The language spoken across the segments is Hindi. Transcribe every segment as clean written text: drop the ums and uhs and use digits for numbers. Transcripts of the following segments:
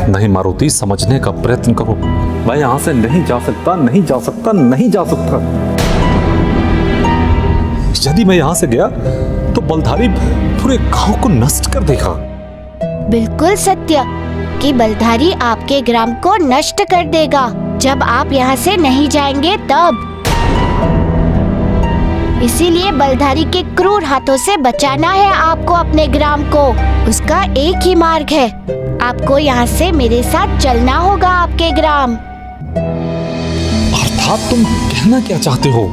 नहीं मारुति, समझने का प्रयत्न करो। मैं यहां से नहीं जा सकता, नहीं जा सकता, नहीं जा सकता। यदि मैं यहां से गया तो बलधारी पूरे गांव को नष्ट कर देगा। बिल्कुल सत्य कि बलधारी आपके ग्राम को नष्ट कर देगा जब आप यहाँ से नहीं जाएंगे तब। इसीलिए बलधारी के क्रूर हाथों से बचाना है आपको अपने ग्राम को। उसका एक ही मार्ग है, आपको यहाँ से मेरे साथ चलना होगा आपके ग्राम। अर्थात तुम कहना क्या चाहते हो?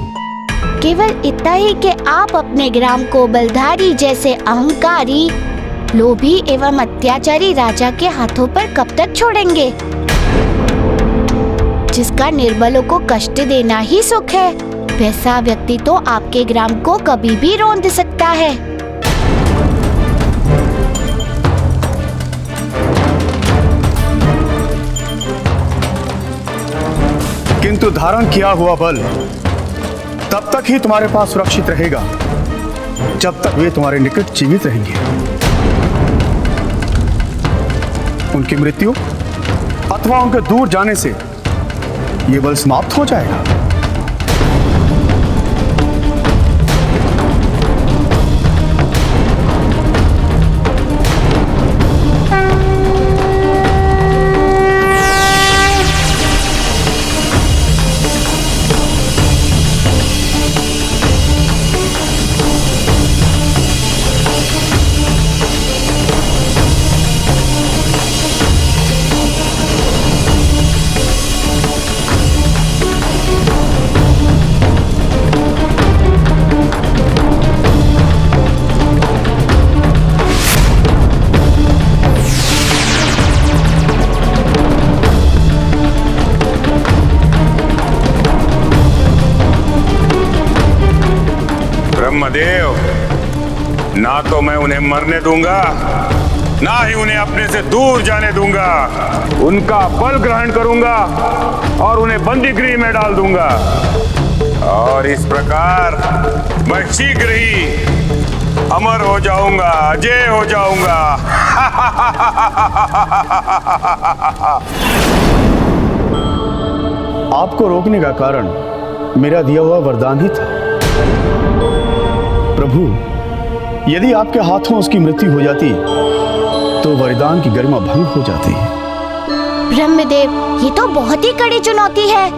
केवल इतना ही कि आप अपने ग्राम को बलधारी जैसे अहंकारी, लोभी एवं अत्याचारी राजा के हाथों पर कब तक छोड़ेंगे, जिसका निर्बलों को कष्ट देना ही सुख है। वैसा व्यक्ति तो आपके ग्राम को कभी भी रौंद सकता है। किंतु धारण किया हुआ बल तब तक ही तुम्हारे पास सुरक्षित रहेगा जब तक वे तुम्हारे निकट जीवित रहेंगे। उनकी मृत्यु अथवा उनके दूर जाने से यह बल समाप्त हो जाएगा। ब्रह्मदेव, ना तो मैं उन्हें मरने दूंगा, ना ही उन्हें अपने से दूर जाने दूंगा। उनका बल ग्रहण करूंगा और उन्हें बंदीगृह में डाल दूंगा। और इस प्रकार मैं शीघ्र ही अमर हो जाऊंगा, अजय हो जाऊंगा। आपको रोकने का कारण मेरा दिया हुआ वरदान ही था। प्रभु, यदि आपके हाथों उसकी मृत्यु हो जाती तो वरदान की गरिमा भंग हो जाती। ब्रह्मदेव, ये तो बहुत ही कड़ी चुनौती है,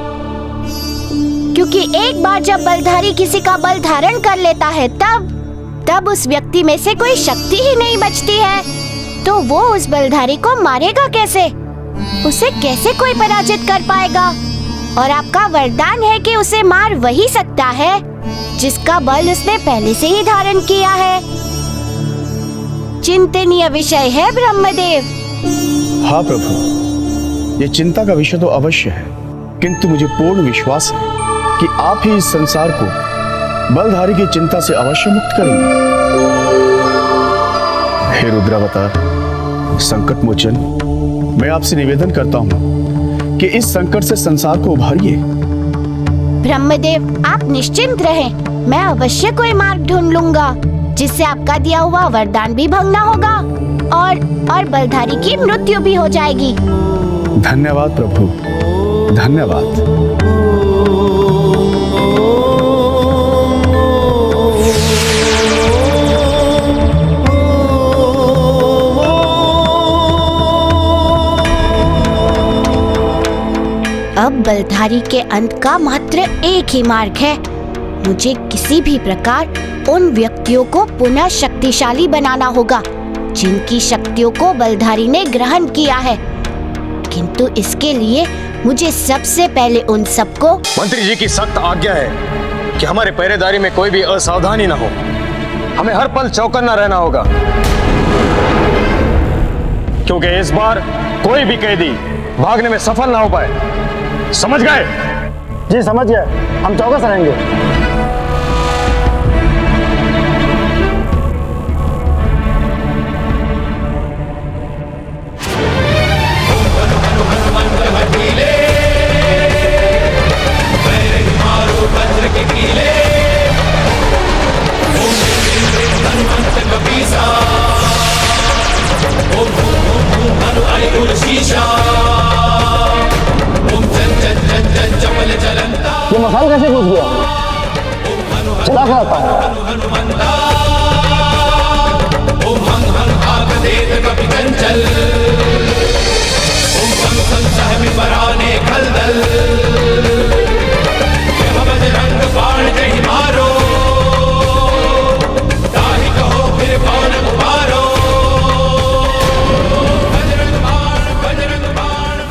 क्योंकि एक बार जब बलधारी किसी का बल धारण कर लेता है तब उस व्यक्ति में से कोई शक्ति ही नहीं बचती है। तो वो उस बलधारी को मारेगा कैसे? उसे कैसे कोई पराजित कर पाएगा? और आपका वरदान है कि उसे मार वही सकता है जिसका बल उसने पहले से ही धारण किया है। चिंतनीय विषय है ब्रह्मदेव। हाँ प्रभु, ये चिंता का विषय तो अवश्य है, किंतु मुझे पूर्ण विश्वास है कि आप ही इस संसार को बलधारी की चिंता से अवश्य मुक्त करेंगे। हे रुद्रावतार, संकट मोचन, मैं आपसे निवेदन करता हूँ कि इस संकट से संसार को उभारिए। ब्रह्मदेव, आप निश्चिंत रहें, मैं अवश्य कोई मार्ग ढूंढ लूंगा जिससे आपका दिया हुआ वरदान भी भंग ना होगा और बलधारी की मृत्यु भी हो जाएगी। धन्यवाद प्रभु, धन्यवाद। अब बलधारी के अंत का मात्र एक ही मार्ग है। मुझे किसी भी प्रकार उन व्यक्तियों को पुनः शक्तिशाली बनाना होगा जिनकी शक्तियों को बलधारी ने ग्रहण किया है। किंतु इसके लिए मुझे सबसे पहले उन सबको। मंत्री जी की सख्त आज्ञा है कि हमारे पहरेदारी में कोई भी असावधानी न हो। हमें हर पल चौकन्ना रहना होगा, क्योंकि इस बार कोई भी कैदी भागने में सफल ना हो पाए। समझ गए? जी समझ गए, हम चौकस रहेंगे। शीशा कैसे घुस गया? चला क्या आता है?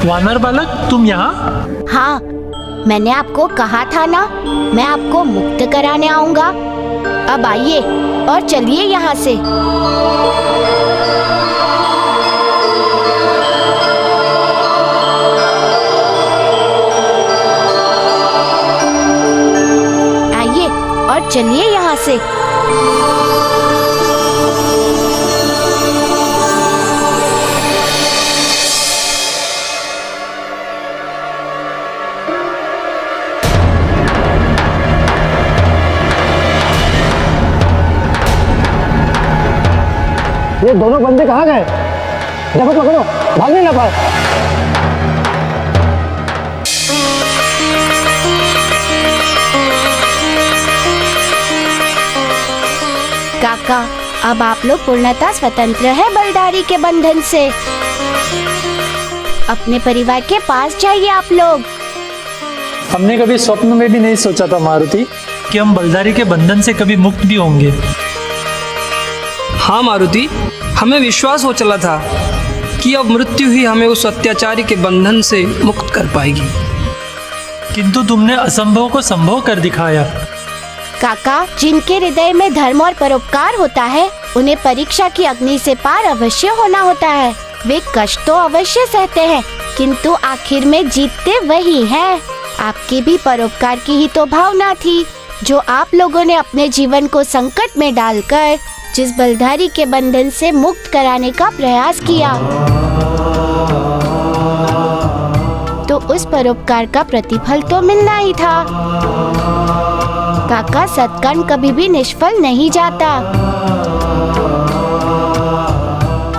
वानर बालक, तुम यहाँ? हाँ, मैंने आपको कहा था ना, मैं आपको मुक्त कराने आऊंगा। अब आइए और चलिए यहाँ से। आइए और चलिए यहाँ से। ये दोनों बंदे कहाँ गए? देखो पकड़ो, भागने ना पाए। काका, अब आप लोग पूर्णतः स्वतंत्र हैं बलधारी के बंधन से। अपने परिवार के पास जाइए आप लोग। हमने कभी स्वप्न में भी नहीं सोचा था मारुति कि हम बलधारी के बंधन से कभी मुक्त भी होंगे। हाँ मारुति, हमें विश्वास हो चला था कि अब मृत्यु ही हमें उस अत्याचारी के बंधन से मुक्त कर पाएगी, किंतु तुमने असंभव को संभव कर दिखाया। काका, जिनके हृदय में धर्म और परोपकार होता है, उन्हें परीक्षा की अग्नि से पार अवश्य होना होता है। वे कष्ट तो अवश्य सहते हैं, किंतु आखिर में जीतते वही हैं। आपकी भी परोपकार की ही तो भावना थी, जो आप लोगों ने अपने जीवन को संकट में डालकर जिस बलधारी के बंधन से मुक्त कराने का प्रयास किया, तो उस परोपकार का प्रतिफल तो मिलना ही था। काका, सत्कर्म कभी भी निष्फल नहीं जाता।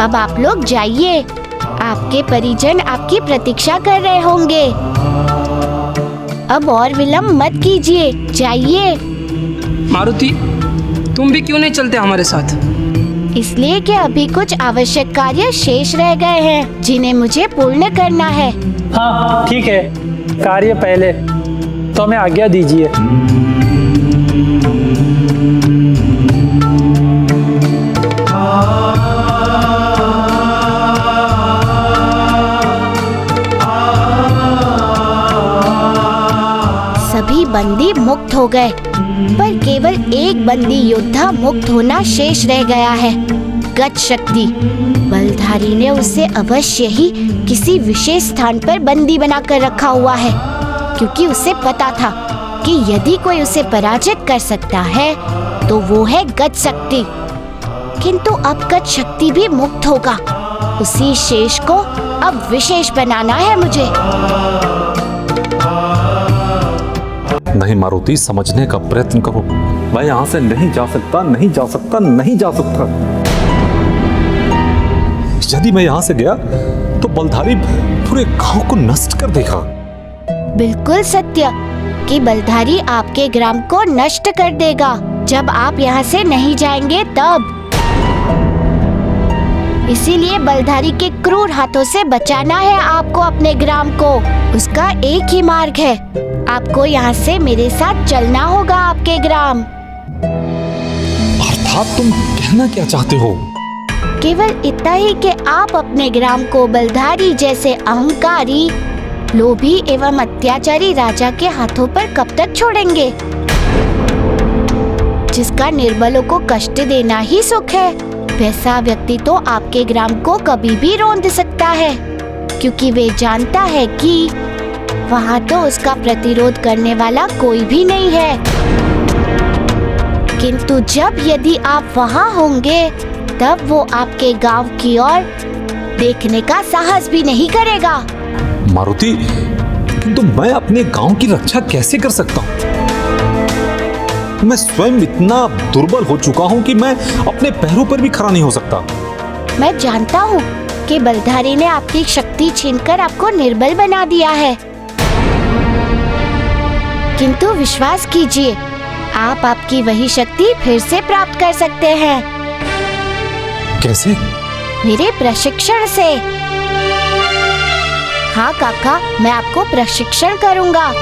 अब आप लोग जाइए, आपके परिजन आपकी प्रतीक्षा कर रहे होंगे। अब और विलंब मत कीजिए, जाइए। मारुति, तुम भी क्यों नहीं चलते हमारे साथ? इसलिए कि अभी कुछ आवश्यक कार्य शेष रह गए हैं, जिन्हें मुझे पूर्ण करना है। हाँ ठीक है, कार्य पहले, तो हमें आज्ञा दीजिए। सभी बंदी मुक्त हो गए, पर केवल एक बंदी योद्धा मुक्त होना शेष रह गया है, गज शक्ति। बलधारी ने उसे अवश्य ही किसी विशेष स्थान पर बंदी बनाकर रखा हुआ है, क्योंकि उसे पता था कि यदि कोई उसे पराजित कर सकता है तो वो है गज शक्ति। किंतु अब गज शक्ति भी मुक्त होगा, उसी शेष को अब विशेष बनाना है मुझे। नहीं मारुति, समझने का प्रयत्न करो। मैं यहाँ से नहीं जा सकता, नहीं जा सकता, नहीं जा सकता। यदि मैं यहाँ से गया तो बलधारी पूरे गांव को नष्ट कर देगा। बिल्कुल सत्य कि बलधारी आपके ग्राम को नष्ट कर देगा, जब आप यहाँ से नहीं जाएंगे तब। इसीलिए बलधारी के क्रूर हाथों से बचाना है आपको अपने ग्राम को। उसका एक ही मार्ग है, आपको यहाँ से मेरे साथ चलना होगा आपके ग्राम। अर्थात तुम कहना क्या चाहते हो? केवल इतना ही कि आप अपने ग्राम को बलधारी जैसे अहंकारी, लोभी एवं अत्याचारी राजा के हाथों पर कब तक छोड़ेंगे, जिसका निर्बलों को कष्ट देना ही सुख है। वैसा व्यक्ति तो आपके ग्राम को कभी भी रौंद सकता है, क्योंकि वे जानता है कि वहाँ तो उसका प्रतिरोध करने वाला कोई भी नहीं है। किंतु जब यदि आप वहाँ होंगे, तब वो आपके गांव की ओर देखने का साहस भी नहीं करेगा। मारुति, किंतु मैं अपने गांव की रक्षा कैसे कर सकता हूँ? मैं स्वयं इतना दुर्बल हो चुका हूँ कि मैं अपने पैरों पर भी खड़ा नहीं हो सकता। मैं जानता हूँ कि बलधारी ने आपकी शक्ति छीनकर आपको निर्बल बना दिया है, किंतु विश्वास कीजिए, आप आपकी वही शक्ति फिर से प्राप्त कर सकते हैं। कैसे? मेरे प्रशिक्षण से। हाँ काका, मैं आपको प्रशिक्षण करूंगा।